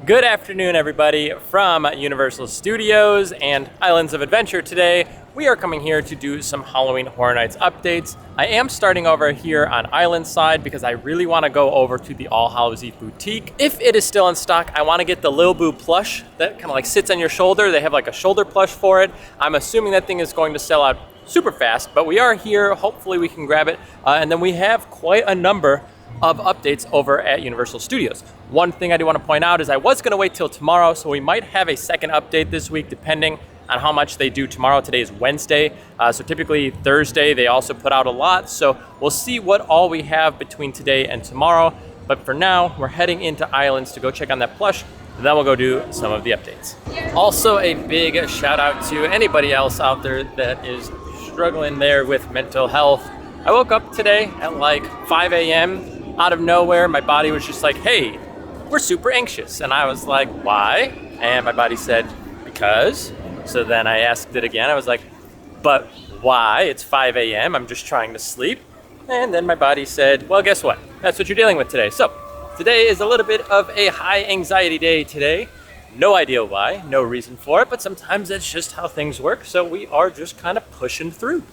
Good afternoon, everybody, from Universal Studios and Islands of Adventure. Today, we are coming here to do some Halloween Horror Nights updates. I am starting over here on Island side because I really want to go over to the All Hallows Eve boutique. If it is still in stock, I want to get the Lil Boo Plush that kind of like sits on your shoulder. They have like a shoulder plush for it. I'm assuming that thing is going to sell out super fast, but we are here. Hopefully we can grab it. And then we have quite a number of updates over at Universal Studios. One thing I do want to point out is I was going to wait till tomorrow, so we might have a second update this week depending on how much they do tomorrow. Today is Wednesday, so typically Thursday they also put out a lot, so we'll see what all we have between today and tomorrow. But for now, we're heading into Islands to go check on that plush, and then we'll go do some of the updates. Also, a big shout out to anybody else out there that is struggling there with mental health. I woke up today at like 5 a.m. Out of nowhere, my body was just like, hey, we're super anxious. And I was like, why? And my body said, because. So then I asked it again. I was like, but why? It's 5 a.m. I'm just trying to sleep. And then my body said, well, guess what? That's what you're dealing with today. So today is a little bit of a high anxiety day today. No idea why, no reason for it, but sometimes that's just how things work. So we are just kind of pushing through.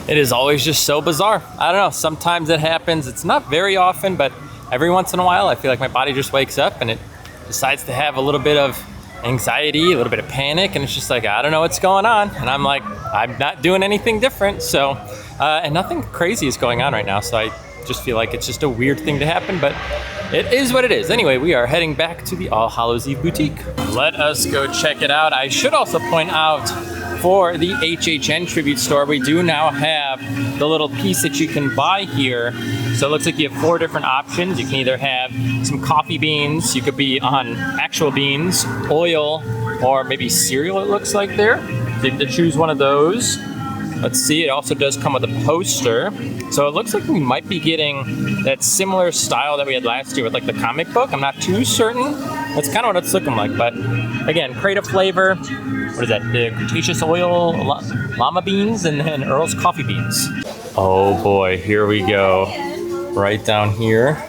It is always just so bizarre. I don't know, sometimes it happens. It's not very often, but every once in a while, I feel like my body just wakes up and it decides to have a little bit of anxiety, a little bit of panic, and it's just like, I don't know what's going on. And I'm like, I'm not doing anything different. So, and nothing crazy is going on right now. So I just feel like it's just a weird thing to happen, but it is what it is. Anyway, we are heading back to the All Hallows Eve boutique. Let us go check it out. I should also point out, for the HHN tribute store, we do now have the little piece that you can buy here. So it looks like you have 4 different options. You can either have some coffee beans, you could be on actual beans, oil, or maybe cereal, it looks like there. So you have to choose one of those. Let's see, it also does come with a poster. So it looks like we might be getting that similar style that we had last year with like the comic book. I'm not too certain. That's kind of what it's looking like. But again, creative flavor. What is that? The Cretaceous oil, llama beans, and then Earl's coffee beans. Oh boy, here we go. Right down here,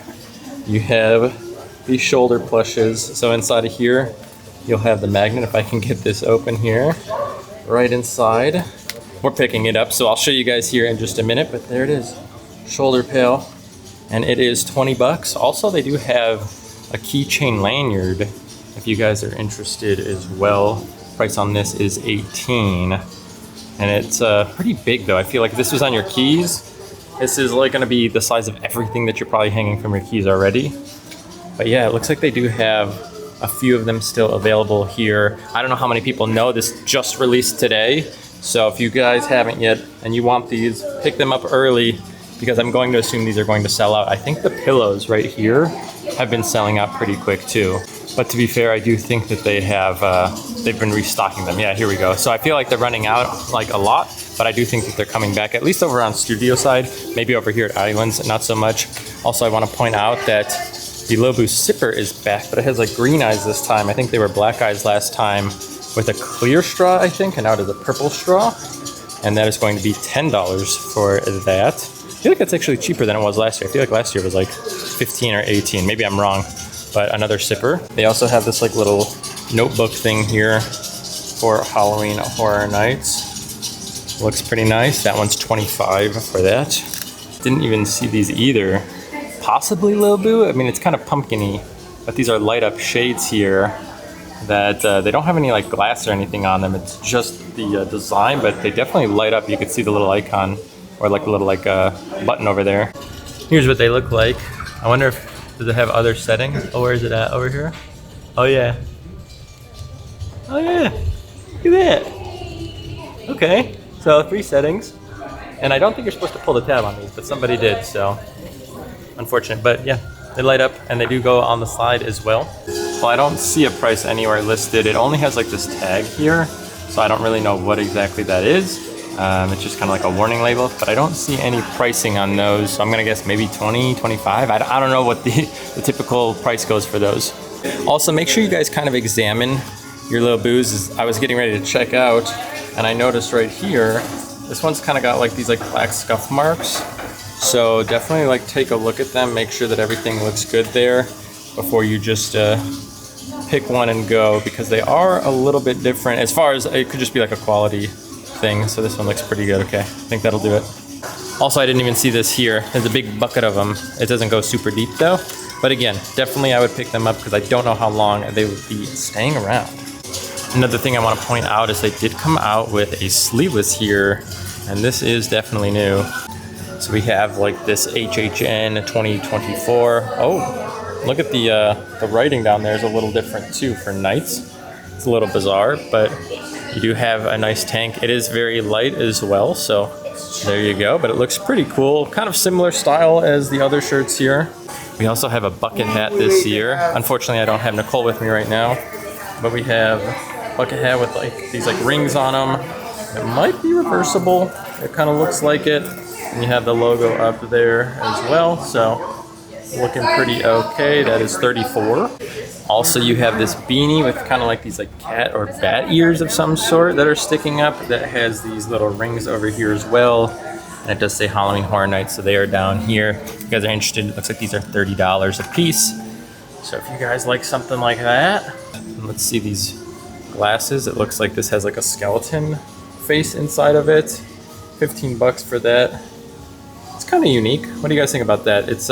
you have these shoulder plushes. So inside of here, you'll have the magnet. If I can get this open here, right inside. We're picking it up, so I'll show you guys here in just a minute, but there it is, shoulder pail, and it is 20 bucks. Also, they do have a keychain lanyard if you guys are interested as well. Price on this is 18, and it's pretty big though. I feel like if this was on your keys, this is like gonna be the size of everything that you're probably hanging from your keys already. But yeah, it looks like they do have a few of them still available here. I don't know how many people know this just released today. So if you guys haven't yet and you want these, pick them up early because I'm going to assume these are going to sell out. I think the pillows right here have been selling out pretty quick too. But to be fair, I do think that they have, they've been restocking them. Yeah, here we go. So I feel like they're running out like a lot, but I do think that they're coming back, at least over on studio side, maybe over here at Islands, not so much. Also, I want to point out that the Lil Boo Sipper is back, but it has like green eyes this time. I think they were black eyes last time, with a clear straw, I think, and now it is a purple straw. And that is going to be $10 for that. I feel like that's actually cheaper than it was last year. I feel like last year was like 15 or 18. Maybe I'm wrong, but another sipper. They also have this like little notebook thing here for Halloween Horror Nights. Looks pretty nice. That one's 25 for that. Didn't even see these either. Possibly Lil Boo. I mean, it's kind of pumpkin-y, but these are light up shades here that they don't have any like glass or anything on them. It's just the design, but they definitely light up. You can see the little icon or like a little like button over there. Here's what they look like. I wonder if, does it have other settings? Oh, where is it at? Over here? Oh yeah. Oh yeah. Look at that. Okay, so 3 settings. And I don't think you're supposed to pull the tab on these, but somebody did, so unfortunate. But yeah, they light up and they do go on the side as well. Well, I don't see a price anywhere listed. It only has like this tag here, so I don't really know what exactly that is. It's just kind of like a warning label, but I don't see any pricing on those. So I'm gonna guess maybe 20, 25. I don't know what the typical price goes for those. Also, make sure you guys kind of examine your Lil Boos. I was getting ready to check out, and I noticed right here, this one's kind of got like these like black scuff marks. So definitely like take a look at them, make sure that everything looks good there before you just pick one and go because they are a little bit different as far as it could just be like a quality thing. So this one looks pretty good. Okay, I think that'll do it. Also, I didn't even see this here. There's a big bucket of them. It doesn't go super deep though. But again, definitely I would pick them up because I don't know how long they would be staying around. Another thing I want to point out is they did come out with a sleeveless here, and this is definitely new. So we have like this HHN 2024. Oh, look at the writing down there is a little different too for nights. It's a little bizarre, but you do have a nice tank. It is very light as well, so there you go. But it looks pretty cool, kind of similar style as the other shirts here. We also have a bucket hat this year. Unfortunately, I don't have Nicole with me right now, but we have a bucket hat with like these like rings on them. It might be reversible. It kind of looks like it. And you have the logo up there as well, so looking pretty okay. That is $34. Also, you have this beanie with kind of like these like cat or bat ears of some sort that are sticking up that has these little rings over here as well. And it does say Halloween Horror Nights, so they are down here. If you guys are interested, it looks like these are $30 a piece. So if you guys like something like that, let's see these glasses. It looks like this has like a skeleton face inside of it. 15 bucks for that. It's kind of unique. What do you guys think about that? It's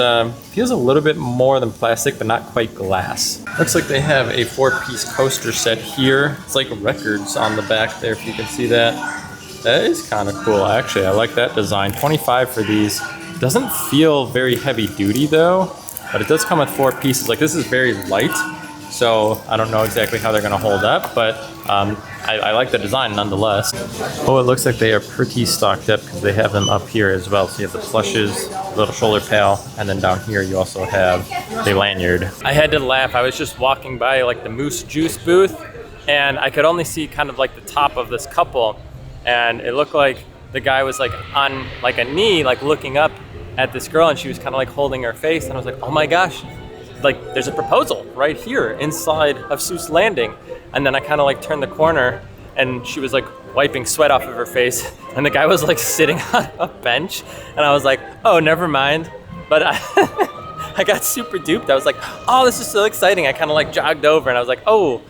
feels a little bit more than plastic, but not quite glass. Looks like they have a 4-piece coaster set here. It's like records on the back there, if you can see that. That is kind of cool, actually. I like that design. 25 for these. Doesn't feel very heavy duty though, but it does come with 4 pieces. Like this is very light, so I don't know exactly how they're gonna hold up, but I like the design nonetheless. Oh, it looks like they are pretty stocked up because they have them up here as well. So you have the plushes, little shoulder pal, and then down here you also have the lanyard. I had to laugh. I was just walking by like the Moose Juice booth, and I could only see kind of like the top of this couple, and it looked like the guy was like on like a knee, like looking up at this girl, and she was kind of like holding her face, and I was like, oh my gosh, like there's a proposal right here inside of Seuss Landing. And then I kind of like turned the corner and she was like wiping sweat off of her face, and the guy was like sitting on a bench, and I was like, oh, never mind. But I got super duped. I was like, oh, this is so exciting. I kind of like jogged over and I was like, oh,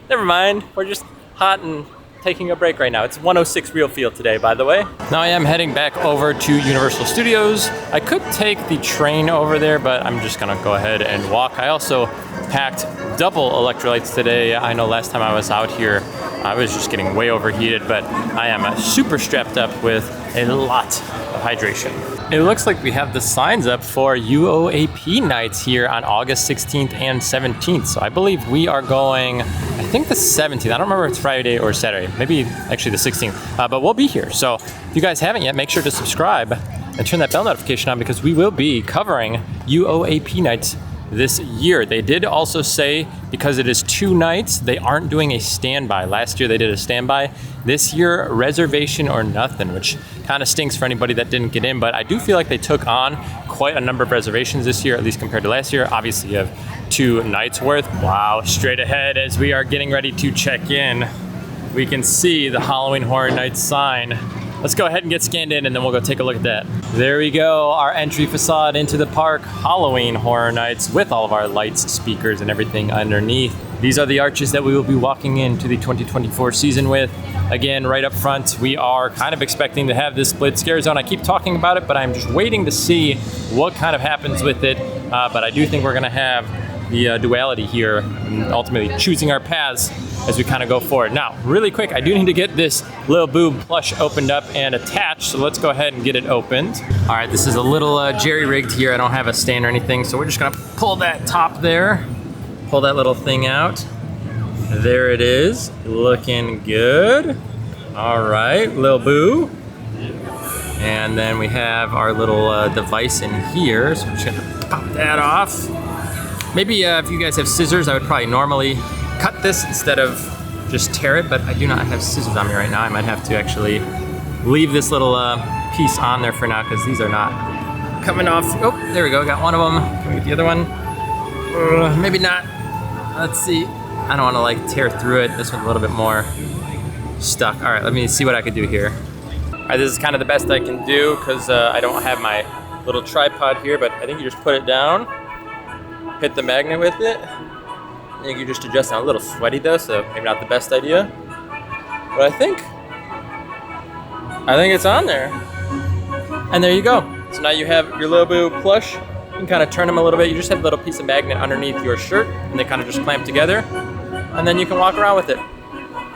never mind. We're just hot and taking a break right now. It's 106 Real Field today, by the way. Now I am heading back over to Universal Studios. I could take the train over there, but I'm just gonna go ahead and walk. I also packed double electrolytes today. I know last time I was out here, I was just getting way overheated, but I am super strapped up with a lot of hydration. It looks like we have the signs up for UOAP nights here on August 16th and 17th. So I believe we are going, I think the 17th. I don't remember if it's Friday or Saturday. Maybe actually the 16th, but we'll be here. So if you guys haven't yet, make sure to subscribe and turn that bell notification on because we will be covering UOAP nights this year. They did also say because it is 2 nights, they aren't doing a standby. Last year they did a standby. This year, reservation or nothing, which kind of stinks for anybody that didn't get in, but I do feel like they took on quite a number of reservations this year, at least compared to last year. Obviously you have 2 nights worth. Wow, straight ahead as we are getting ready to check in, we can see the Halloween Horror Nights sign. Let's go ahead and get scanned in and then we'll go take a look at that. There we go, our entry facade into the park, Halloween Horror Nights with all of our lights, speakers, and everything underneath. These are the arches that we will be walking into the 2024 season with. Again, right up front, we are kind of expecting to have this split scare zone. I keep talking about it, but I'm just waiting to see what kind of happens with it. But I do think we're gonna have the duality here, and ultimately choosing our paths as we kind of go forward. Now, really quick, I do need to get this Lil Boo Plush opened up and attached, so let's go ahead and get it opened. All right, this is a little jerry-rigged here. I don't have a stand or anything, so we're just gonna pull that top there, pull that little thing out. There it is, looking good. All right, Lil Boo. And then we have our little device in here, so we're just gonna pop that off. Maybe if you guys have scissors, I would probably normally cut this instead of just tear it, but I do not have scissors on me right now. I might have to actually leave this little piece on there for now because these are not coming off. Oh, there we go, got one of them. Can we get the other one? Maybe not. Let's see. I don't want to like tear through it. This one's a little bit more stuck. All right, let me see what I could do here. All right, this is kind of the best I can do because I don't have my little tripod here, but I think you just put it down, hit the magnet with it, think you just adjust. I'm a little sweaty though, so maybe not the best idea. But I think it's on there. And there you go. So now you have your Lil Boo Plush. You can kind of turn them a little bit. You just have a little piece of magnet underneath your shirt, and they kind of just clamp together. And then you can walk around with it.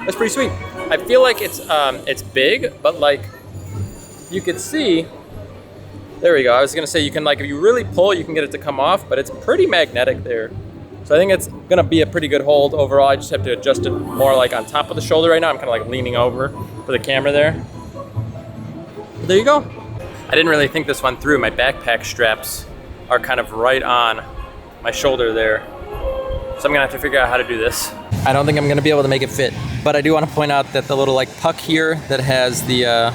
That's pretty sweet. I feel like it's big, but like you could see, there we go. I was gonna say you can, like, if you really pull, you can get it to come off, but it's pretty magnetic there. So I think it's gonna be a pretty good hold overall. I just have to adjust it more like on top of the shoulder right now. I'm kind of like leaning over for the camera there. But there you go. I didn't really think this one through. My backpack straps are kind of right on my shoulder there. So I'm gonna have to figure out how to do this. I don't think I'm gonna be able to make it fit, but I do wanna point out that the little like puck here that has the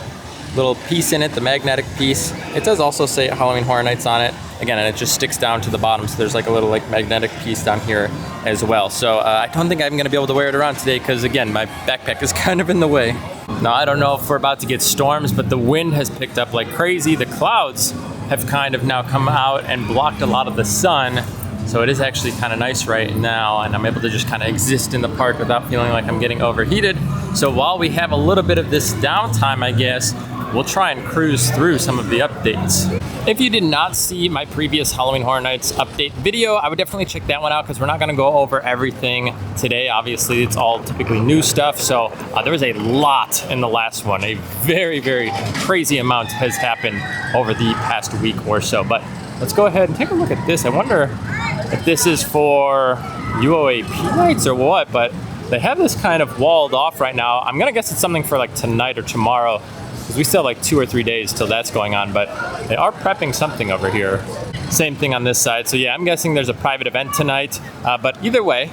little piece in it, the magnetic piece, it does also say Halloween Horror Nights on it. Again, and it just sticks down to the bottom, so there's like a little like magnetic piece down here as well. So I don't think I'm gonna be able to wear it around today because again, my backpack is kind of in the way. Now, I don't know if we're about to get storms, but the wind has picked up like crazy. The clouds have kind of now come out and blocked a lot of the sun. So it is actually kind of nice right now, and I'm able to just kind of exist in the park without feeling like I'm getting overheated. So while we have a little bit of this downtime, I guess, we'll try and cruise through some of the updates. If you did not see my previous Halloween Horror Nights update video, I would definitely check that one out because we're not gonna go over everything today. Obviously, it's all typically new stuff. So there was a lot in the last one. A very, very crazy amount has happened over the past week or so. But let's go ahead and take a look at this. I wonder if this is for UOAP nights or what, but they have this kind of walled off right now. I'm gonna guess it's something for like tonight or tomorrow, because we still have like 2 or 3 days till that's going on, but they are prepping something over here. Same thing on this side. So yeah, I'm guessing there's a private event tonight, but either way,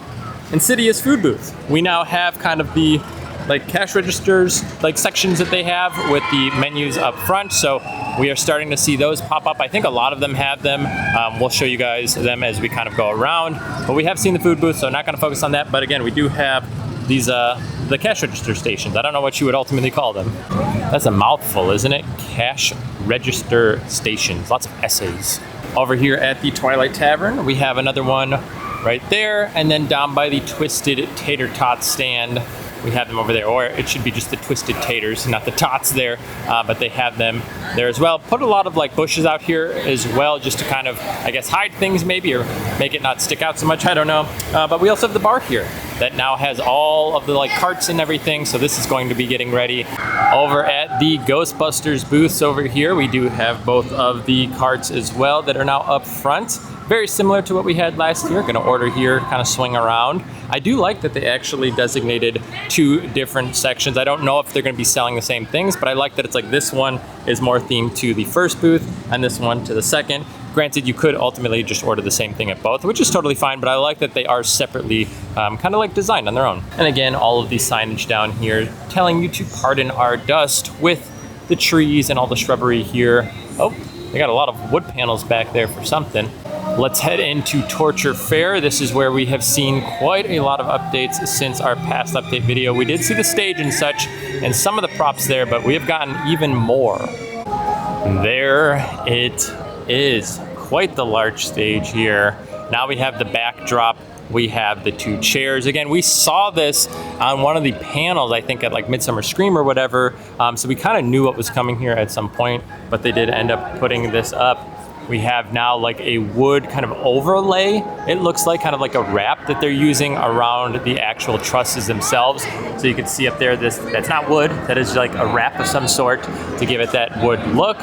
Insidious food booth. We now have kind of the like cash registers, like sections that they have with the menus up front. So we are starting to see those pop up. I think a lot of them have them. We'll show you guys them as we kind of go around, but we have seen the food booth, so not gonna focus on that. But again, we do have these, the cash register stations. I don't know what you would ultimately call them. That's a mouthful, isn't it? Cash register stations, lots of S's. Over here at the Twilight Tavern, we have another one right there, and then down by the Twisted Tater Tot stand, we have them over there, or it should be just the Twisted Taters, not the Tots there, but they have them there as well. Put a lot of like bushes out here as well, just to kind of, I guess, hide things maybe, or make it not stick out so much, I don't know. But we also have the bar here that now has all of the like carts and everything, so this is going to be getting ready. Over at the Ghostbusters booths over here, we do have both of the carts as well that are now up front. Very similar to what we had last year. Gonna order here, kind of swing around. I do like that they actually designated 2 different sections. I don't know if they're gonna be selling the same things, but I like that it's like this one is more themed to the first booth and this one to the second. Granted, you could ultimately just order the same thing at both, which is totally fine, but I like that they are separately kind of like designed on their own. And again, all of the signage down here telling you to pardon our dust with the trees and all the shrubbery here. Oh, they got a lot of wood panels back there for something. Let's head into Torture Fair. This is where we have seen quite a lot of updates since our past update video. We did see the stage and such, and some of the props there, but we have gotten even more. There it is. Quite the large stage here. Now we have the backdrop. We have the 2 chairs. Again, we saw this on one of the panels, I think at like Midsummer Scream or whatever. So we kind of knew what was coming here at some point, but they did end up putting this up. We have now like a wood kind of overlay. It looks like kind of like a wrap that they're using around the actual trusses themselves. So you can see up there, that's not wood. That is like a wrap of some sort to give it that wood look.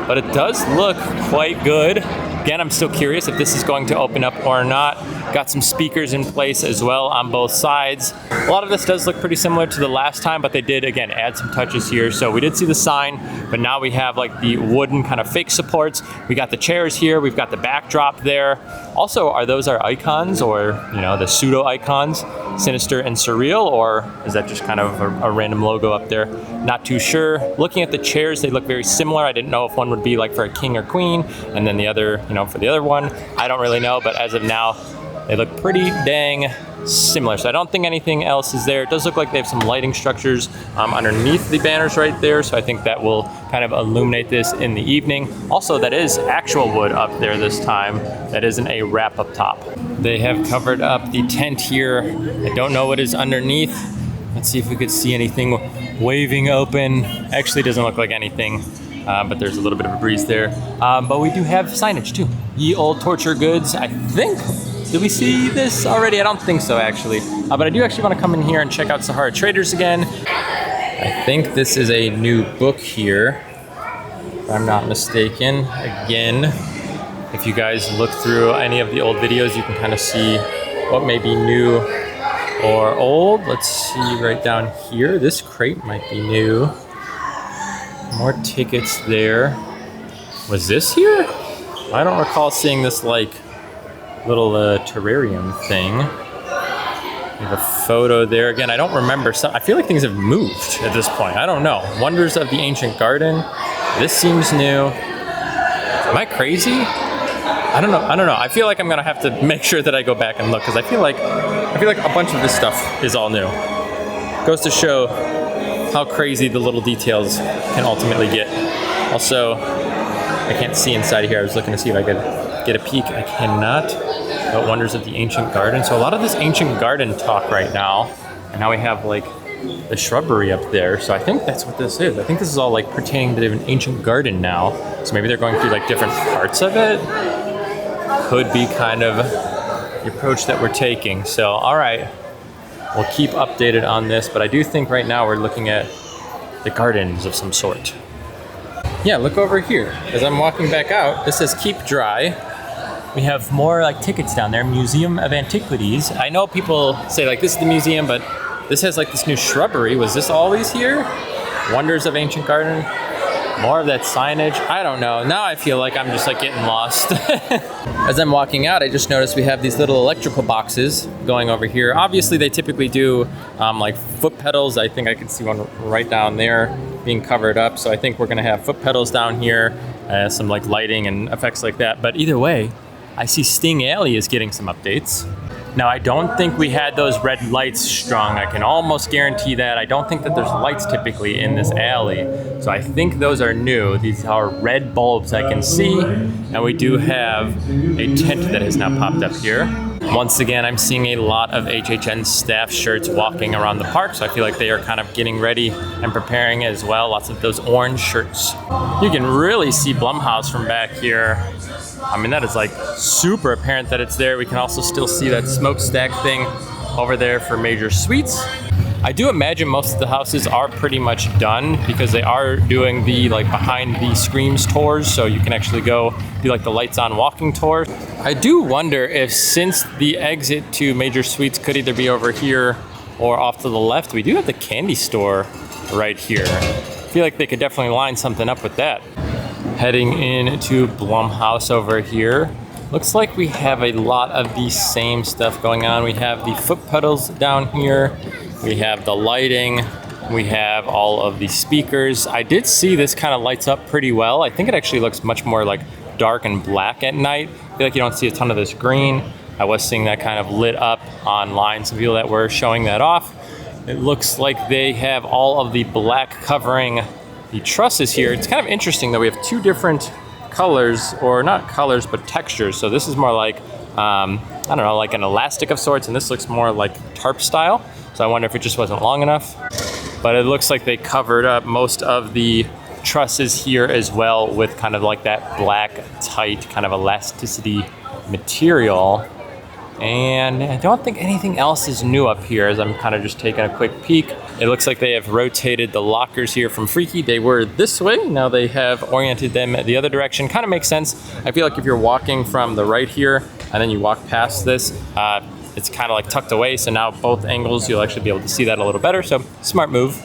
But it does look quite good. Again, I'm still curious if this is going to open up or not. Got some speakers in place as well on both sides. A lot of this does look pretty similar to the last time, but they did, again, add some touches here. So we did see the sign, but now we have like the wooden kind of fake supports. We got the chairs here. We've got the backdrop there. Also, are those our icons, or, you know, the pseudo icons, Sinister and Surreal, or is that just kind of a random logo up there? Not too sure. Looking at the chairs, they look very similar. I didn't know if one would be like for a king or queen, and then the other, you know, for the other one. I don't really know, but as of now, they look pretty dang similar. So I don't think anything else is there. It does look like they have some lighting structures underneath the banners right there. So I think that will kind of illuminate this in the evening. Also, that is actual wood up there this time. That isn't a wrap up top. They have covered up the tent here. I don't know what is underneath. Let's see if we could see anything waving open. Actually, doesn't look like anything. But there's a little bit of a breeze there. But we do have signage too. Ye Old Torture Goods, I think. Did we see this already? I don't think so, actually. But I do actually want to come in here and check out Sahara Traders again. I think this is a new book here, if I'm not mistaken. Again, if you guys look through any of the old videos, you can kind of see what may be new or old. Let's see right down here. This crate might be new. More tickets there. Was this here? I don't recall seeing this like little terrarium thing. We have a photo there. Again, I don't remember. I feel like things have moved at this point. I don't know. Wonders of the Ancient Garden. This seems new. Am I crazy? I don't know. I feel like I'm gonna have to make sure that I go back and look because I feel like a bunch of this stuff is all new. Goes to show how crazy the little details can ultimately get. Also, I can't see inside here. I was looking to see if I could get a peek. I cannot. But Wonders of the Ancient Garden. So a lot of this Ancient Garden talk right now. And now we have like the shrubbery up there. So I think that's what this is. I think this is all like pertaining to an ancient garden now. So maybe they're going through like different parts of it. Could be kind of the approach that we're taking. So, all right. We'll keep updated on this. But I do think right now we're looking at the gardens of some sort. Yeah, look over here. As I'm walking back out, this says Keep Dry. We have more like tickets down there, Museum of Antiquities. I know people say like this is the museum, but this has like this new shrubbery. Was this always here? Wonders of Ancient Garden. More of that signage. I don't know. Now I feel like I'm just like getting lost. As I'm walking out, I just noticed we have these little electrical boxes going over here. Obviously they typically do like foot pedals. I think I can see one right down there being covered up. So I think we're gonna have foot pedals down here, some like lighting and effects like that. But either way, I see Sting Alley is getting some updates. Now, I don't think we had those red lights strung. I can almost guarantee that. I don't think that there's lights typically in this alley. So I think those are new. These are red bulbs I can see. And we do have a tent that has now popped up here. Once again, I'm seeing a lot of HHN staff shirts walking around the park. So I feel like they are kind of getting ready and preparing as well. Lots of those orange shirts. You can really see Blumhouse from back here. I mean, that is like super apparent that it's there. We can also still see that smokestack thing over there for Major Suites. I do imagine most of the houses are pretty much done because they are doing the like behind the screens tours, so you can actually go do like the lights on walking tour. I do wonder if since the exit to Major Suites could either be over here or off to the left, we do have the candy store right here. I feel like they could definitely line something up with that. Heading into Blumhouse over here. Looks like we have a lot of the same stuff going on. We have the foot pedals down here. We have the lighting. We have all of the speakers. I did see this kind of lights up pretty well. I think it actually looks much more like dark and black at night. I feel like you don't see a ton of this green. I was seeing that kind of lit up online. Some people that were showing that off. It looks like they have all of the black covering the trusses here. It's kind of interesting that we have two different colors, or not colors, but textures. So this is more like, I don't know, like an elastic of sorts, and this looks more like tarp style. So I wonder if it just wasn't long enough. But it looks like they covered up most of the trusses here as well with kind of like that black, tight kind of elasticity material. And I don't think anything else is new up here as I'm kind of just taking a quick peek. It looks like they have rotated the lockers here from Freaky. They were this way, now they have oriented them the other direction. Kind of makes sense. I feel like if you're walking from the right here and then you walk past this, it's kind of like tucked away. So now both angles, you'll actually be able to see that a little better. So smart move.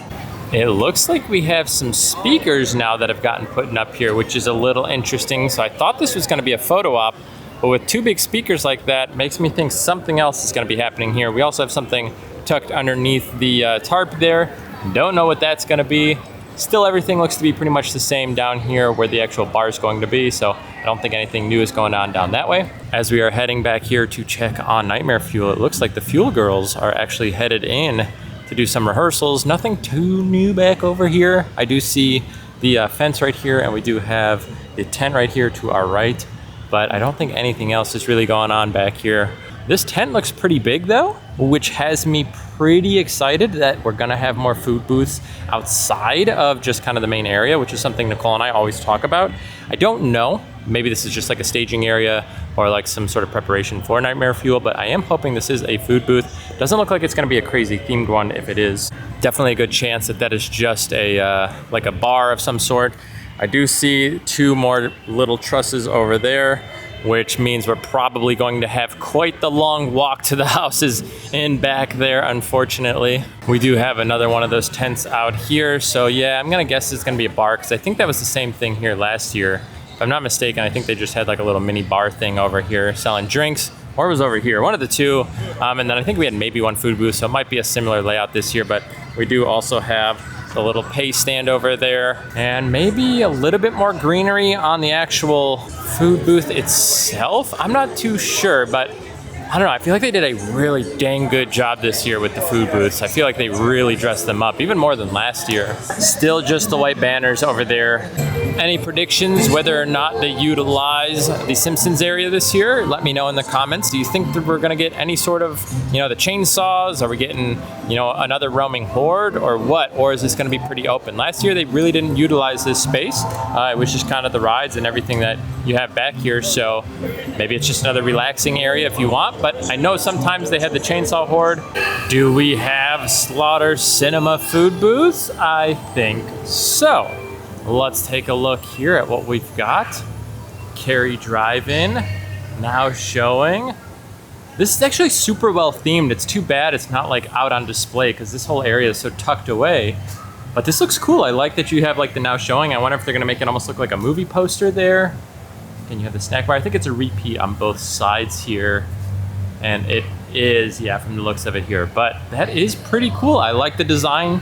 It looks like we have some speakers now that have gotten put up here, which is a little interesting. So I thought this was going to be a photo op, but with two big speakers like that, makes me think something else is going to be happening here. We also have something tucked underneath the tarp there. Don't know what that's going to be. Still, everything looks to be pretty much the same down here where the actual bar is going to be, so I don't think anything new is going on down that way. As we are heading back here to check on Nightmare Fuel, it looks like the Fuel Girls are actually headed in to do some rehearsals. Nothing too new back over here. I do see the fence right here, and we do have the tent right here to our right, but I don't think anything else is really going on back here. This tent looks pretty big though, which has me pretty excited that we're gonna have more food booths outside of just kind of the main area, which is something Nicole and I always talk about. I don't know, maybe this is just like a staging area or like some sort of preparation for Nightmare Fuel, but I am hoping this is a food booth. Doesn't look like it's gonna be a crazy themed one. If it is, definitely a good chance that that is just a like a bar of some sort. I do see 2 more little trusses over there, which means we're probably going to have quite the long walk to the houses in back there, unfortunately. We do have another one of those tents out here, so yeah, I'm gonna guess it's gonna be a bar, because I think that was the same thing here last year. If I'm not mistaken, I think they just had like a little mini bar thing over here selling drinks, or it was over here, one of the two. And then I think we had maybe one food booth, so it might be a similar layout this year, but we do also have the little pay stand over there, and maybe a little bit more greenery on the actual food booth itself. I'm not too sure, but I don't know. I feel like they did a really dang good job this year with the food booths. I feel like they really dressed them up, even more than last year. Still just the white banners over there. Any predictions whether or not they utilize the Simpsons area this year? Let me know in the comments. Do you think that we're gonna get any sort of, the chainsaws? Are we getting, another roaming horde or what? Or is this gonna be pretty open? Last year, they really didn't utilize this space. It was just kind of the rides and everything that you have back here. So maybe it's just another relaxing area if you want. But I know sometimes they had the chainsaw horde. Do we have Slaughter Cinema food booths? I think so. Let's take a look here at what we've got. Cary Drive-In, now showing. This is actually super well themed. It's too bad it's not like out on display because this whole area is so tucked away. But this looks cool. I like that you have like the now showing. I wonder if they're gonna make it almost look like a movie poster there. And you have the snack bar. I think it's a repeat on both sides here. And it is, yeah, from the looks of it here. But that is pretty cool. I like the design.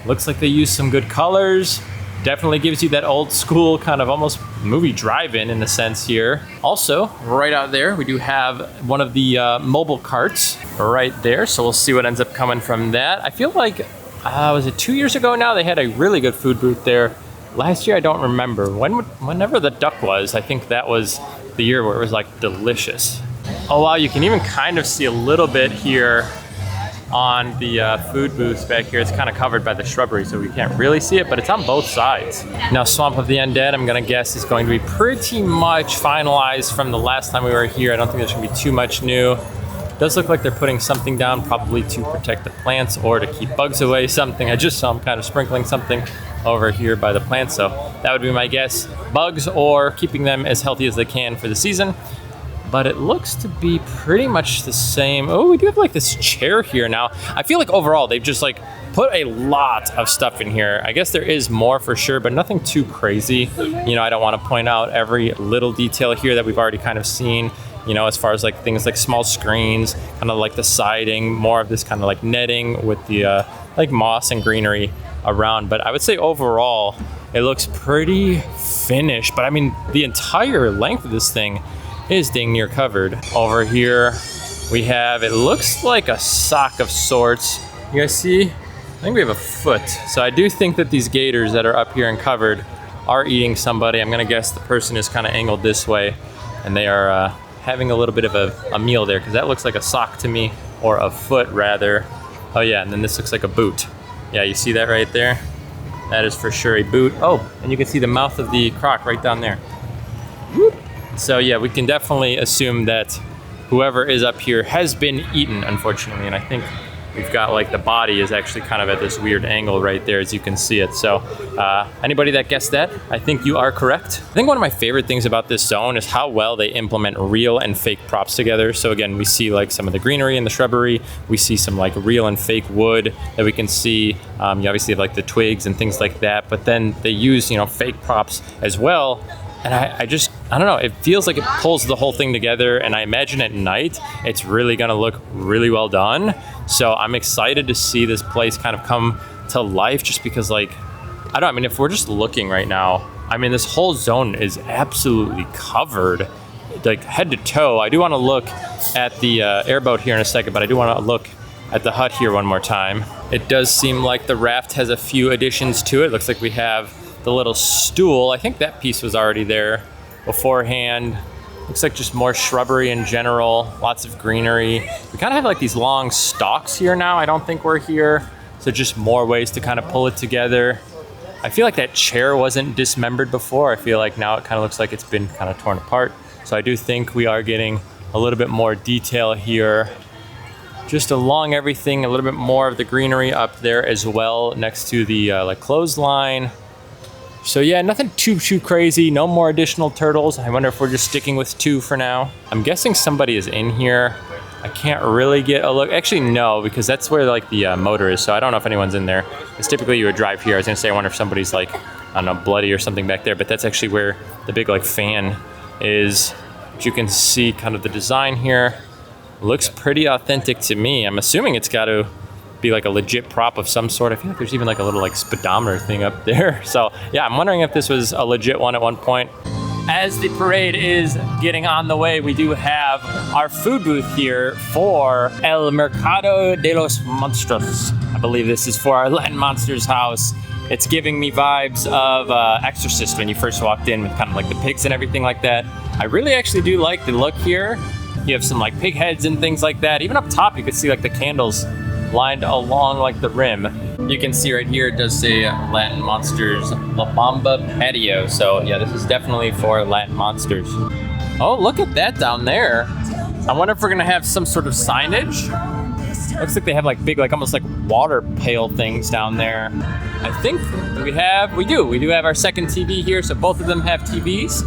Looks like they used some good colors. Definitely gives you that old school kind of almost movie drive-in a sense here. Also, right out there, we do have one of the mobile carts right there. So we'll see what ends up coming from that. I feel like, was it 2 years ago now? They had a really good food booth there. Last year, I don't remember. Whenever the duck was, I think that was the year where it was like delicious. Oh wow, you can even kind of see a little bit here on the food booths back here. It's kind of covered by the shrubbery, so we can't really see it, but it's on both sides. Now, Swamp of the Undead, I'm gonna guess is going to be pretty much finalized from the last time we were here. I don't think there's gonna be too much new. It does look like they're putting something down, probably to protect the plants or to keep bugs away, something. I just saw them kind of sprinkling something over here by the plants, so that would be my guess. Bugs or keeping them as healthy as they can for the season. But it looks to be pretty much the same. Oh, we do have like this chair here now. I feel like overall they've just like put a lot of stuff in here. I guess there is more for sure, but nothing too crazy. I don't want to point out every little detail here that we've already kind of seen, as far as like things like small screens, kind of like the siding, more of this kind of like netting with the like moss and greenery around. But I would say overall, it looks pretty finished. But I mean, the entire length of this thing is dang near covered. Over here we have, it looks like a sock of sorts. You guys see? I think we have a foot. So I do think that these gators that are up here and covered are eating somebody. I'm gonna guess the person is kind of angled this way and they are having a little bit of a meal there, because that looks like a sock to me, or a foot rather. Oh yeah, and then this looks like a boot. Yeah, you see that right there? That is for sure a boot. Oh, and you can see the mouth of the croc right down there. Whoop. So yeah, we can definitely assume that whoever is up here has been eaten, unfortunately. And I think we've got like the body is actually kind of at this weird angle right there, as you can see it. So anybody that guessed that, I think you are correct. I think one of my favorite things about this zone is how well they implement real and fake props together. So again, we see like some of the greenery and the shrubbery. We see some like real and fake wood that we can see. You obviously have like the twigs and things like that, but then they use, fake props as well. And I don't know, it feels like it pulls the whole thing together, and I imagine at night it's really gonna look really well done. So I'm excited to see this place kind of come to life, just because like I mean, if we're just looking right now, I mean, this whole zone is absolutely covered, like head to toe. I do want to look at the airboat here in a second, but I do want to look at the hut here one more time. It does seem like the raft has a few additions to it. Looks like we have the little stool. I think that piece was already there beforehand. Looks like just more shrubbery in general, lots of greenery. We kind of have like these long stalks here now. I don't think we're here. So just more ways to kind of pull it together. I feel like that chair wasn't dismembered before. I feel like now it kind of looks like it's been kind of torn apart. So I do think we are getting a little bit more detail here. Just along everything, a little bit more of the greenery up there as well next to the like clothesline. So yeah, nothing too crazy. No more additional turtles. I wonder if we're just sticking with 2 for now. I'm guessing somebody is in here. I can't really get a look. Actually, no, because that's where like the motor is. So I don't know if anyone's in there. It's typically you would drive here. I was gonna say, I wonder if somebody's like, I don't know, bloody or something back there, but that's actually where the big like fan is. But you can see kind of the design here. Looks pretty authentic to me. I'm assuming it's got to be like a legit prop of some sort. I feel like there's even like a little like speedometer thing up there. So yeah, I'm wondering if this was a legit one at one point. As the parade is getting on the way, we do have our food booth here for El Mercado de los Monstruos. I believe this is for our Latin Monsters house. It's giving me vibes of Exorcist when you first walked in, with kind of like the pigs and everything like that. I really actually do like the look here. You have some like pig heads and things like that. Even up top, you can see like the candles lined along like the rim. You can see right here, it does say Latin Monsters La Bamba Patio. So yeah, this is definitely for Latin Monsters. Oh, look at that down there. I wonder if we're gonna have some sort of signage. Looks like they have like big, like almost like water pail things down there. I think we do have our second TV here. So both of them have TVs.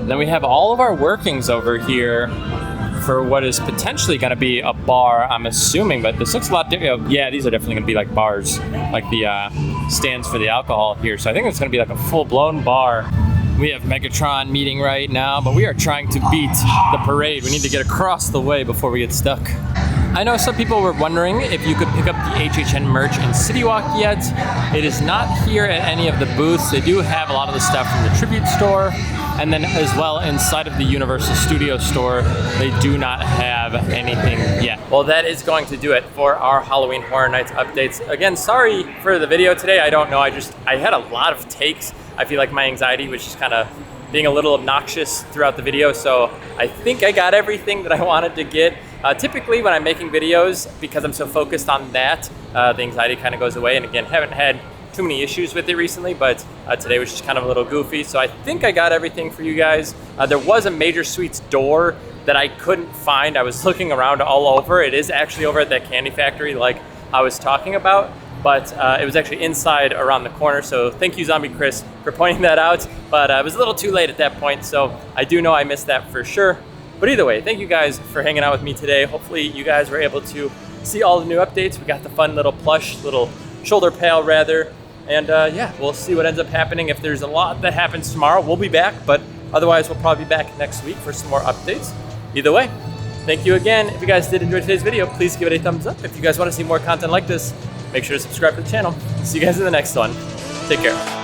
And then we have all of our workings over here for what is potentially going to be a bar, I'm assuming, but this looks a lot different. Yeah, these are definitely going to be like bars, like the stands for the alcohol here. So I think it's going to be like a full-blown bar. We have Megatron meeting right now, but we are trying to beat the parade. We need to get across the way before we get stuck. I know some people were wondering if you could pick up the HHN merch in City Walk yet. It is not here at any of the booths. They do have a lot of the stuff from the Tribute store, and then as well inside of the Universal Studios store, they do not have anything yet. Well, that is going to do it for our Halloween Horror Nights updates. Again, sorry for the video today. I don't know, I had a lot of takes. I feel like my anxiety was just kind of being a little obnoxious throughout the video, so I think I got everything that I wanted to get. Typically when I'm making videos, because I'm so focused on that, the anxiety kind of goes away, and again, haven't had too many issues with it recently, but today was just kind of a little goofy, so I think I got everything for you guys. There was a Major Sweets door that I couldn't find. I was looking around all over. It is actually over at that candy factory like I was talking about, but it was actually inside around the corner, so thank you, Zombie Chris, for pointing that out, but it was a little too late at that point, so I do know I missed that for sure. But either way, thank you guys for hanging out with me today. Hopefully you guys were able to see all the new updates. We got the fun little plush, little shoulder pail rather, and yeah, we'll see what ends up happening. If there's a lot that happens tomorrow, we'll be back, but otherwise we'll probably be back next week for some more updates. Either way, thank you again. If you guys did enjoy today's video, please give it a thumbs up. If you guys want to see more content like this, make sure to subscribe to the channel. See you guys in the next one. Take care.